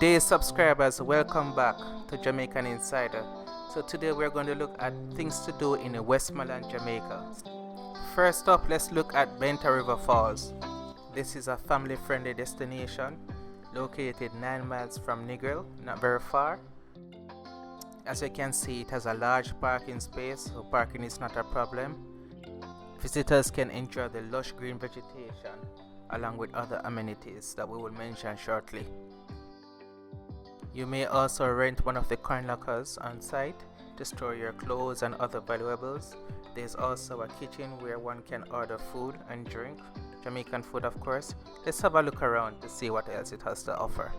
Good day, subscribers. Welcome back to Jamaican Insider. So today we're going to look at things to do in Westmoreland, Jamaica. First up, let's look at Benta River Falls. This is a family-friendly destination located 9 miles from Minieral, not very far. As you can see, it has a large parking space, so parking is not a problem. Visitors can enjoy the lush green vegetation along with other amenities that we will mention shortly. You may also rent one of the coin lockers on site to store your clothes and other valuables. There's also a kitchen where one can order food and drink, Jamaican food of course. Let's have a look around to see what else it has to offer.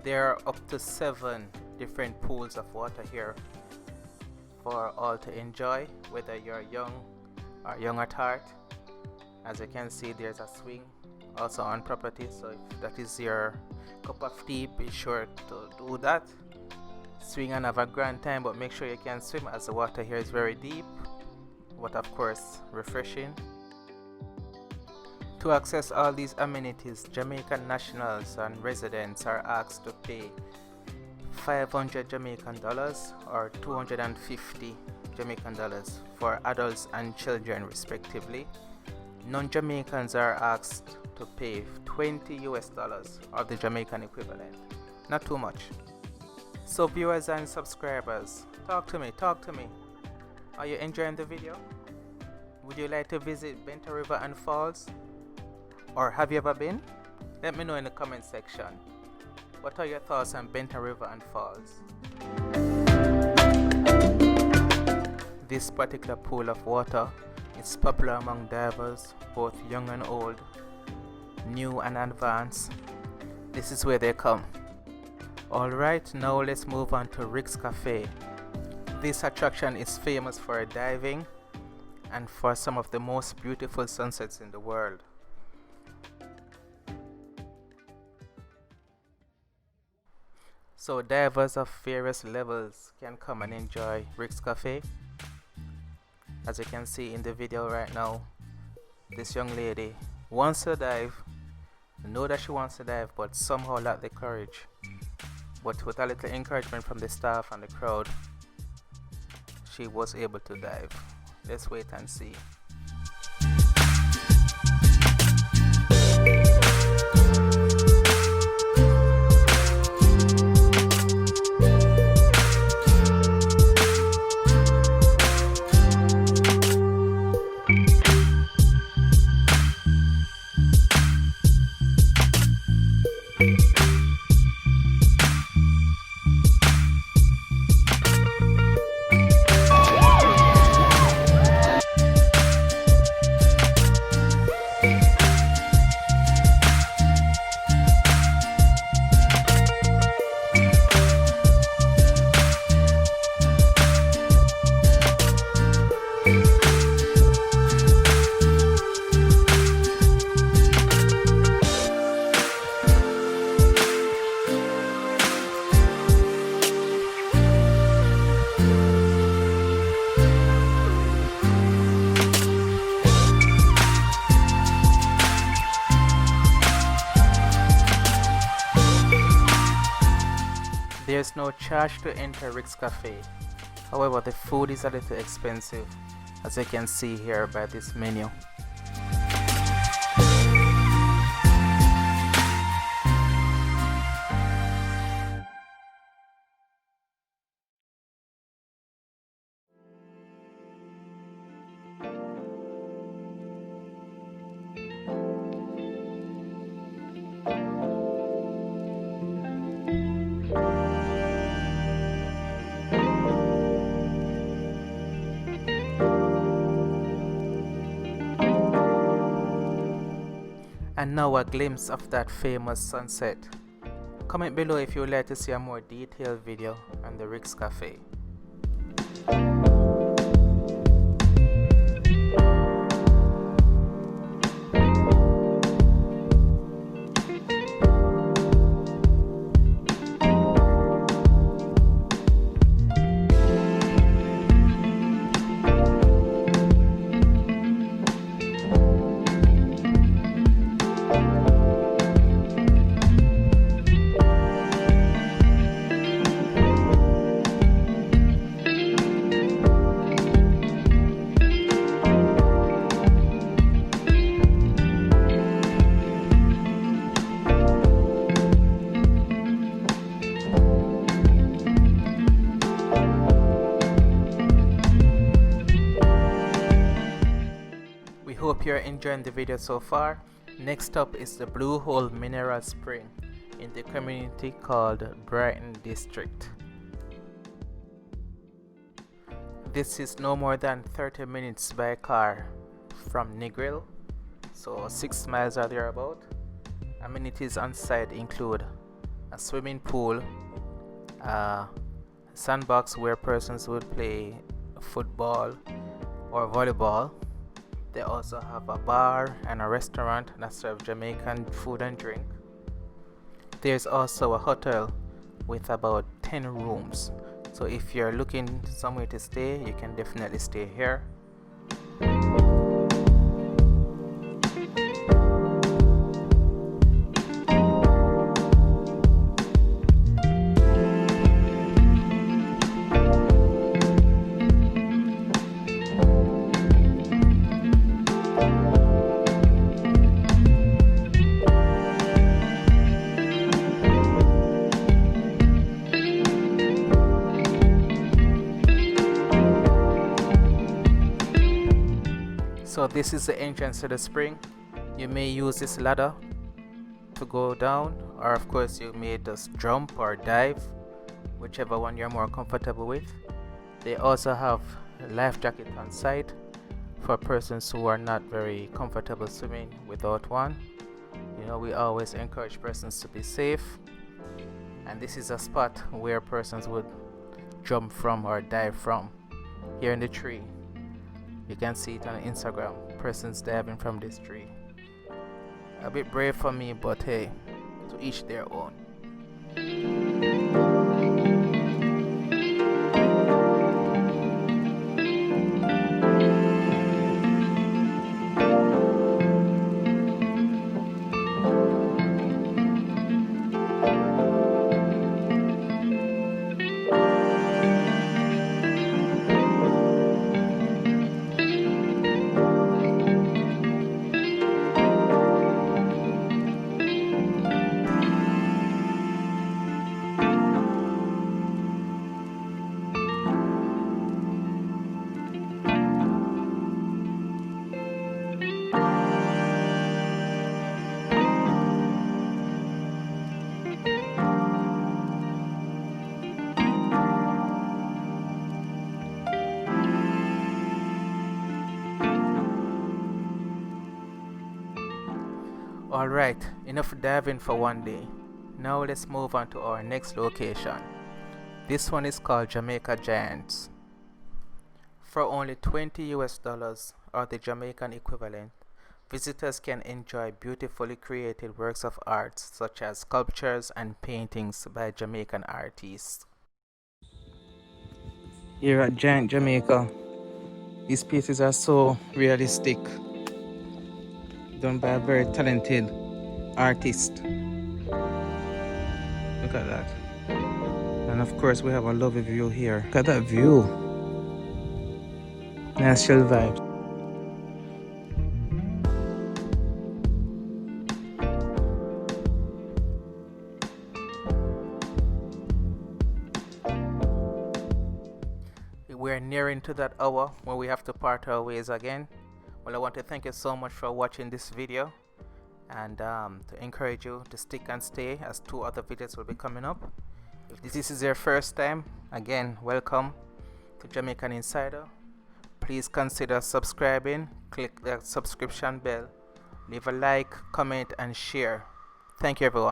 There are up to 7 different pools of water here for all to enjoy, whether you're young or young at heart. As you can see, there's a swing also on property, so if that is your cup of tea, be sure to do that. Swing and have a grand time, but make sure you can swim as the water here is very deep, but of course refreshing. To access all these amenities, Jamaican nationals and residents are asked to pay 500 Jamaican dollars or 250 Jamaican dollars for adults and children respectively. Non-Jamaicans are asked to pay 20 US dollars or the Jamaican equivalent. Not too much. So viewers and subscribers, talk to me. Are you enjoying the video? Would you like to visit Benta River and Falls? Or have you ever been? Let me know in the comment section. What are your thoughts on Benta River and Falls? This particular pool of water is popular among divers, both young and old, new and advanced. This is where they come. Alright, now let's move on to Rick's Cafe. This attraction is famous for diving and for some of the most beautiful sunsets in the world. So divers of various levels can come and enjoy Rick's Cafe. As you can see in the video right now, this young lady wants to dive, know that she wants to dive, but somehow lack the courage. But with a little encouragement from the staff and the crowd, she was able to dive. Let's wait and see. There's no charge to enter Rick's Cafe. However, the food is a little expensive, as you can see here by this menu. And now a glimpse of that famous sunset. Comment below if you would like to see a more detailed video on the Rick's Cafe. Hope you're enjoying the video so far. Next up is the Blue Hole Mineral Spring in the community called Brighton District. This is no more than 30 minutes by car from Minieral, so 6 miles or thereabout. Amenities on site include a swimming pool, a sandbox where persons would play football or volleyball. They also have a bar and a restaurant that serve Jamaican food and drink. There's also a hotel with about 10 rooms. So if you're looking somewhere to stay, you can definitely stay here. So this is the entrance to the spring. You may use this ladder to go down, or of course you may just jump or dive, whichever one you're more comfortable with. They also have a life jacket on site for persons who are not very comfortable swimming without one. You know, we always encourage persons to be safe, and this is a spot where persons would jump from or dive from. Here in the tree, you can see it on Instagram, persons diving from this tree. A bit brave for me, but hey, to each their own. Alright, enough diving for one day. Now let's move on to our next location. This one is called Jamaica Giants. For only $20 or the Jamaican equivalent, visitors can enjoy beautifully created works of art such as sculptures and paintings by Jamaican artists. Here at Giant Jamaica, these pieces are so realistic, done by a very talented artist. Look at that. And of course we have a lovely view here. Look at that view. Nice chill vibes. We're nearing to that hour where we have to part our ways again. Well, I want to thank you so much for watching this video, and to encourage you to stick and stay, as 2 other videos will be coming up. If this is your first time, again, welcome to Jamaican Insider. Please consider subscribing, click the subscription bell Leave a like, comment and share. Thank you everyone.